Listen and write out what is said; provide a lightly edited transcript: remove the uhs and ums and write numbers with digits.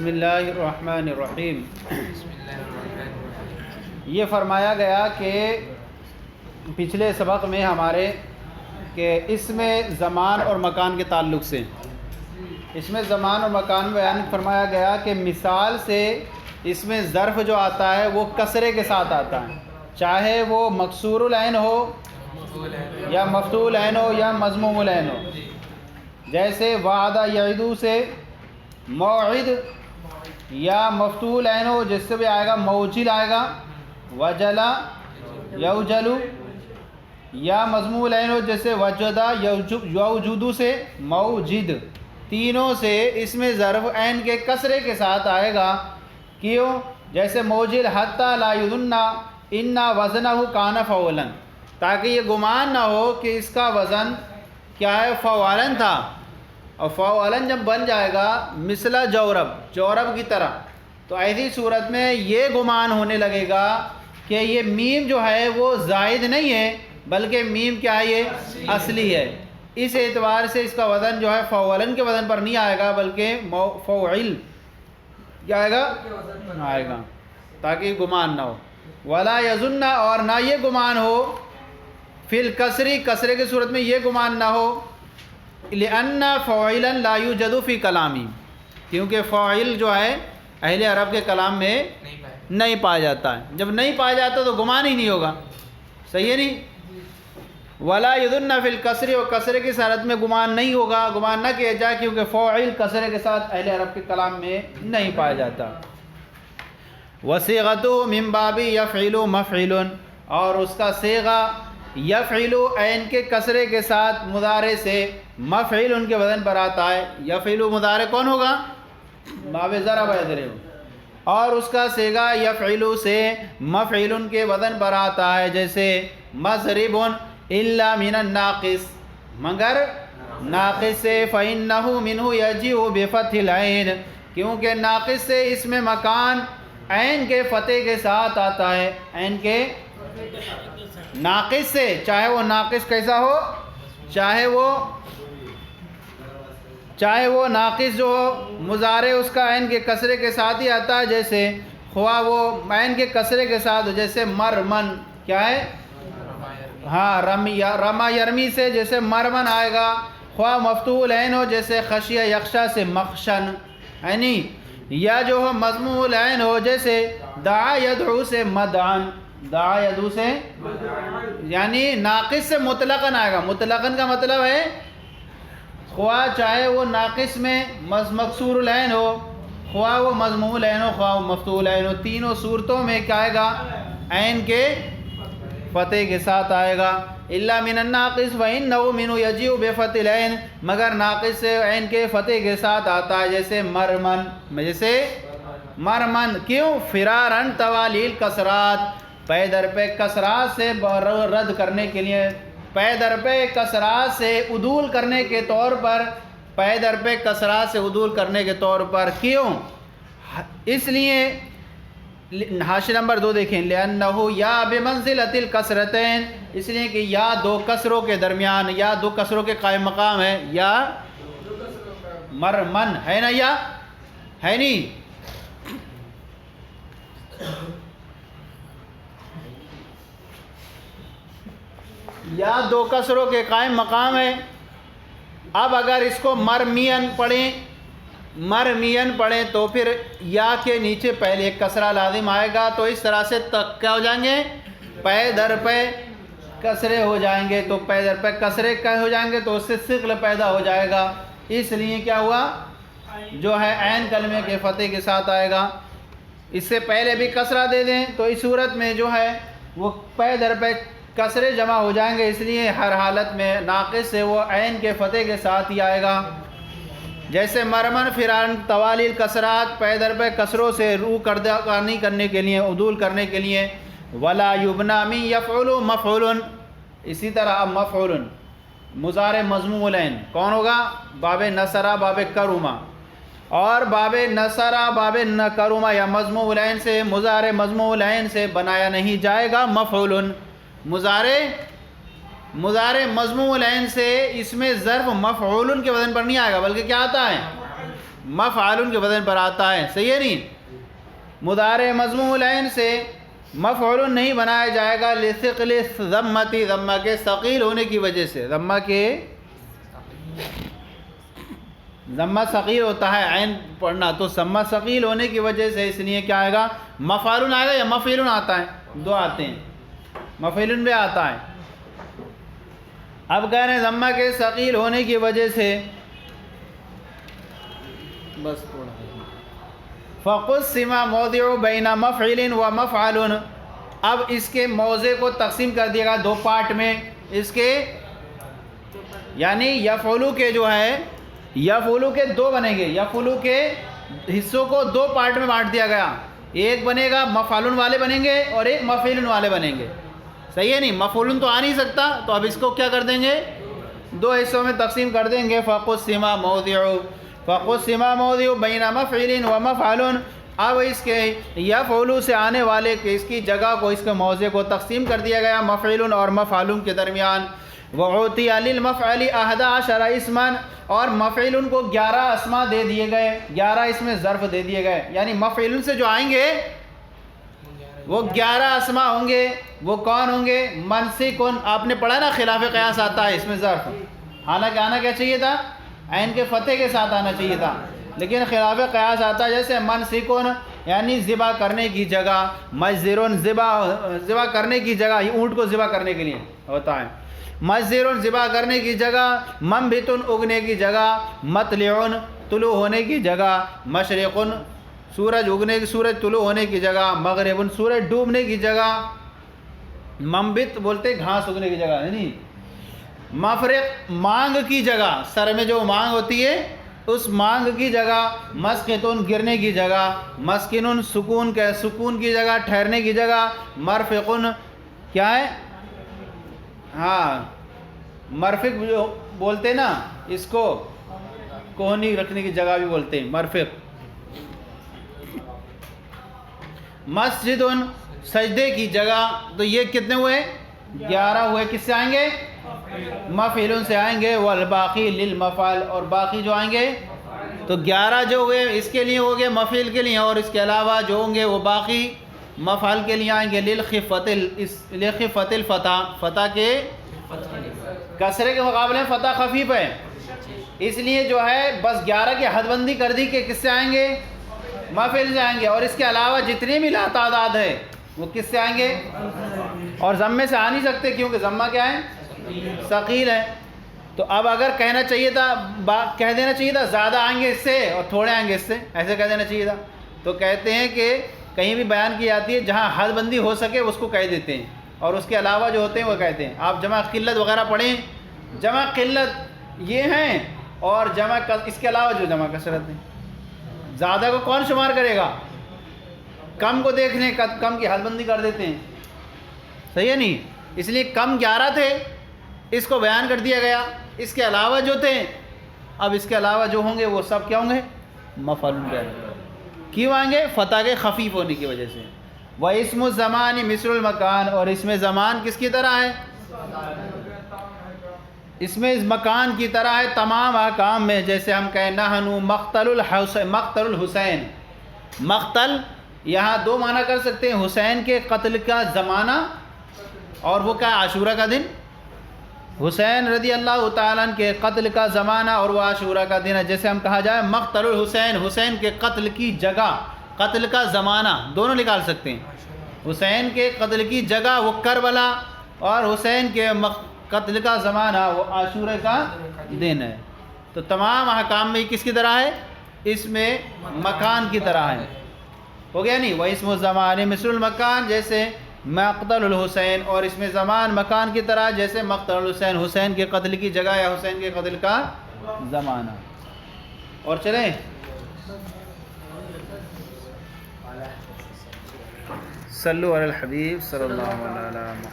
بسم اللہ الرحمن الرحیم۔ یہ فرمایا گیا کہ پچھلے سبق میں ہمارے کہ اس میں زمان اور مکان کے تعلق سے اس میں زمان اور مکان بیان فرمایا گیا کہ مثال سے اس میں ظرف جو آتا ہے وہ کسرے کے ساتھ آتا ہے، چاہے وہ مکسور العین ہو یا مفتوح العین ہو یا مضموم العین ہو۔ جیسے وعدہ یعدو سے موعد، یا مفتوح العین ہو جس سے بھی آئے گا موجل آئے گا، وجلا یوجلو، یا مضموم العین ہو جیسے وجدہ یوجدو سے موجد، تینوں سے اس میں ظرف عین کے کسرے کے ساتھ آئے گا۔ کیوں؟ جیسے موجل حتی لا یظن ان وزنہ کان فعولا، تاکہ یہ گمان نہ ہو کہ اس کا وزن کیا ہے، فعولاً تھا، اور فعولاً جب بن جائے گا مثلا جورب کی طرح، تو ایسی صورت میں یہ گمان ہونے لگے گا کہ یہ میم جو ہے وہ زائد نہیں ہے بلکہ میم کیا ہے، یہ اصلی ہے۔ اس اعتبار سے اس کا وزن جو ہے فعولاً کے وزن پر نہیں آئے گا بلکہ فعل کیا آئے گا تاکہ گمان نہ ہو۔ ولا یظن، اور نہ یہ گمان ہو فی الکسری، کسرے کی صورت میں یہ گمان نہ ہو، لأن فعلا لا یوجد فی کلامی، کیونکہ فاعل جو ہے اہل عرب کے کلام میں نہیں پایا جاتا ہے۔ جب نہیں پایا جاتا تو گمان ہی نہیں ہوگا، صحیح ہے نہیں؟ ولا یظن فی الکسری، اور کسرے کی صورت میں گمان نہیں ہوگا، گمان نہ کیا جائے، کیونکہ فاعل کسرے کے ساتھ اہل عرب کے کلام میں نہیں پایا جاتا۔ وصیغتہ من باب یفعل مفعل، اور اس کا صیغہ یفعل عین کے کسرے کے ساتھ مضارع سے مفعل ان کے وزن پر آتا ہے۔ یفعل مضارع کون ہوگا؟ باب ضرب یضرب، اور اس کا صیغہ یفعل سے مفعل ان کے وزن پر آتا ہے، جیسے مضرب الا من الناقص، مگر ناقص سے، فإنہ منہ یجیء بفتح العین، کیونکہ ناقص سے اس میں مکان عین کے فتح کے ساتھ آتا ہے، عین کے ناقص سے، چاہے وہ ناقص کیسا ہو، چاہے وہ ناقص جو ہو مضارع اس کا عین کے کسرے کے ساتھ ہی آتا ہے، جیسے خواہ وہ عین کے کسرے کے ساتھ، جیسے مرمن کیا ہے، ہاں رما یرمی سے جیسے مرمن آئے گا، خواہ مفتوح العین ہو جیسے خشیہ یخشا سے مخشن، یعنی یا جو ہو مضموم العین ہو جیسے دعا یدعو سے مدعن، دعا یدعو سے، یعنی ناقص سے مطلقاً آئے گا۔ مطلقاً کا مطلب ہے خواہ چاہے وہ ناقص میں مکسور العین ہو، خواہ وہ مضموم العین ہو، خواہ وہ مفتوح العین ہو، تینوں صورتوں میں کیا آئے گا، عین کے فتح کے ساتھ آئے گا۔ الا من الناقص فإنه منه يجيء بفتح العین، مگر ناقص سے عین کے فتح کے ساتھ آتا ہے، جیسے مرمن، کیوں؟ فرارن توالیل کسرات، پے در پہ کسرات سے رد کرنے کے لیے، پے در پہ کسرات سے عدول کرنے کے طور پر، پے در پہ کسرات سے عدول کرنے کے طور پر، کیوں؟ اس لیے حاشیہ نمبر 2 دیکھیں، لأنہ یا بمنزلۃ الکسرتین، اس لیے کہ یا دو کسروں کے درمیان، یا دو کسروں کے قائم مقام ہے، یا مرمن ہے نا، یا ہے نہیں، یا دو کسروں کے قائم مقام ہے۔ اب اگر اس کو مرمین پڑھیں تو پھر یا کے نیچے پہلے ایک کسرہ لازم آئے گا، تو اس طرح سے تک کیا ہو جائیں گے، پے در پہ کسرے ہو جائیں گے، تو پے در پہ کسرے کیا ہو جائیں گے تو اس سے ثقل پیدا ہو جائے گا، اس لیے کیا ہوا، جو ہے عین کلمے کے فتح کے ساتھ آئے گا۔ اس سے پہلے بھی کسرہ دے دیں تو اس صورت میں جو ہے وہ پے در پہ کسرے جمع ہو جائیں گے، اس لیے ہر حالت میں ناقص سے وہ عین کے فتح کے ساتھ ہی آئے گا۔ جیسے مرمن فران توالیل کسرات، پے در پہ کسروں سے روکردانی کرنے کے لیے، عدول کرنے کے لیے۔ ولا یبنا من یفعل مفعول، اسی طرح اب مفعول مضارع مضموم العین کون ہوگا، باب نصرہ باب کرما، اور باب نصرہ باب کرما یا مضموم العین سے، مضارع مضموم العین سے بنایا نہیں جائے گا مفعول، مضارع مضموم العین سے اس میں ظرف مفعول کے وزن پر نہیں آئے گا بلکہ کیا آتا ہے، مفعول کے وزن پر آتا ہے، صحیح ہے نہیں؟ مضارع مضموم العین سے مفعول نہیں بنایا جائے گا لثقل ضمتی، ضمہ کے ثقیل ہونے کی وجہ سے، ضمہ کے ضمہ ثقیل ہوتا ہے عین پڑھنا، تو ضمہ ثقیل ہونے کی وجہ سے اس لیے کیا آئے گا؟ مفعول آئے گا یا مفعول آتا ہے؟ دو آتے ہیں، مفعول بھی آتا ہے۔ اب کہہ رہے ہیں ضمہ کے ثقیل ہونے کی وجہ سے بس تھوڑا فقسم موضع بین مفعل و مفعول، اب اس کے موضع کو تقسیم کر دیا گا دو پارٹ میں، اس کے یعنی یفعلو کے جو ہے یفعلو کے دو بنیں گے، یفعلو کے حصوں کو دو پارٹ میں بانٹ دیا گیا، ایک بنے گا مفعول والے بنیں گے اور ایک مفعول والے بنیں گے، صحیح ہے نہیں؟ مفعول تو آ نہیں سکتا، تو اب اس کو کیا کر دیں گے؟ دو حصوں میں تقسیم کر دیں گے۔ فقسم موضع بین مفعل و مفعول، اب اس کے یفعلو سے آنے والے کے اس کی جگہ کو، اس کے موضع کو تقسیم کر دیا گیا مفعول اور مفعول کے درمیان۔ وعطی للمفعل 11 اسما، اور مفعول کو 11 اسما دے دیے گئے، 11 اس میں ظرف دے دیے گئے، یعنی مفعول سے جو آئیں گے وہ 11 اسما ہوں گے۔ وہ کون ہوں گے؟ منسکن، آپ نے پڑھا نا خلاف قیاس آتا ہے اس میں ظرف، حالانکہ آنا کیا چاہیے تھا؟ عین کے فتح کے ساتھ آنا چاہیے تھا، لیکن خلاف قیاس آتا ہے جیسے منسکن یعنی ذبح کرنے کی جگہ، مجزرن ذبح کرنے کی جگہ، یہ اونٹ کو ذبح کرنے کے لیے ہوتا ہے، مجزرن ذبح کرنے کی جگہ، منبتن اگنے کی جگہ، مطلعن طلوع ہونے کی جگہ، مشرقن سورج اگنے کی، سورج طلوع ہونے کی جگہ، مغربن سورج ڈوبنے کی جگہ، منبت بولتے گھاس اگنے کی جگہ، نہیں مفرق مانگ کی جگہ، سر میں جو مانگ ہوتی ہے اس مانگ کی جگہ، مسقطن گرنے کی جگہ، مسکنن سکون کی جگہ، ٹھہرنے کی جگہ، مرفقن کیا ہے؟ ہاں مرفق جو بولتے نا اس کو کوہنی رکھنے کی جگہ بھی بولتے ہیں مرفق۔ مسجدن سجدے کی جگہ، تو یہ کتنے ہوئے؟ 11 ہوئے، کس سے آئیں گے؟ مفعول سے آئیں گے۔ والباقی للمفعل، اور باقی جو آئیں گے تو 11 جو ہوئے اس کے لیے ہو گئے مفعول کے لیے، اور اس کے علاوہ جو ہوں گے وہ باقی مفعول کے لیے آئیں گے۔ لخفت الفتح، فتح کے کسرے کے مقابلے میں فتح خفیف ہے، اس لیے جو ہے بس 11 کی حد بندی کر دی کہ کس سے آئیں گے؟ مفعول سے آئیں گے، اور اس کے علاوہ جتنے بھی لا تعداد ہے وہ کس سے آئیں گے؟ اور ضمے سے آ نہیں سکتے کیونکہ ضمہ کیا ہے؟ ثقیل ہے۔ تو اب اگر کہنا چاہیے تھا، کہہ دینا چاہیے تھا زیادہ آئیں گے اس سے اور تھوڑے آئیں گے اس سے، ایسے کہہ دینا چاہیے تھا۔ تو کہتے ہیں کہ کہیں بھی بیان کی جاتی ہے جہاں حد بندی ہو سکے اس کو کہہ دیتے ہیں، اور اس کے علاوہ جو ہوتے ہیں وہ کہتے ہیں۔ آپ جمع قلت وغیرہ پڑھیں، جمع قلت یہ ہیں، اور جمع اس کے علاوہ جو جمع کثرت ہیں۔ زیادہ کو کون شمار کرے گا؟ کم کو دیکھ لیں، کم کی حد بندی کر دیتے ہیں، صحیح ہے نہیں؟ اس لیے کم 11 تھے، اس کو بیان کر دیا گیا۔ اس کے علاوہ جو تھے، اب اس کے علاوہ جو ہوں گے وہ سب کیا ہوں گے؟ مفعول کے۔ کیوں آئیں گے؟ فتح کے خفیف ہونے کی وجہ سے۔ وَاسْمُ الزَّمَانِ مِثْلُ الْمَكَانِ، اور اس میں زمان کس کی طرح ہے؟ اس میں اس مکان کی طرح ہے تمام احکام میں۔ جیسے ہم کہیں نحنو مقتل الحسین، مقتل یہاں دو معنی کر سکتے ہیں، حسین کے قتل کا زمانہ، اور وہ کیا؟ عاشورہ کا دن، حسین رضی اللہ تعالیٰ عنہ کے قتل کا زمانہ اور وہ عاشورہ کا دن ہے۔ جیسے ہم کہا جائے مقتل الحسین، حسین کے قتل کی جگہ، قتل کا زمانہ دونوں نکال سکتے ہیں۔ حسین کے قتل کی جگہ وہ کربلا، اور حسین کے قتل کا زمانہ وہ عاشورہ کا دن ہے۔ تو تمام احکام میں کس کی طرح ہے؟ اس میں مکان کی طرح ہے، ہو گیا نہیں؟ وَاسْمُ الزَّمَانِ مِثْلُ الْمَكَانِ، جیسے مقتل الحسین، اور اس میں زمان مکان کی طرح، جیسے مقتل الحسین، حسین کے قتل کی جگہ یا حسین کے قتل کا زمانہ۔ اور چلیں صلو علی الحبیب صلی اللہ علیہ وسلم۔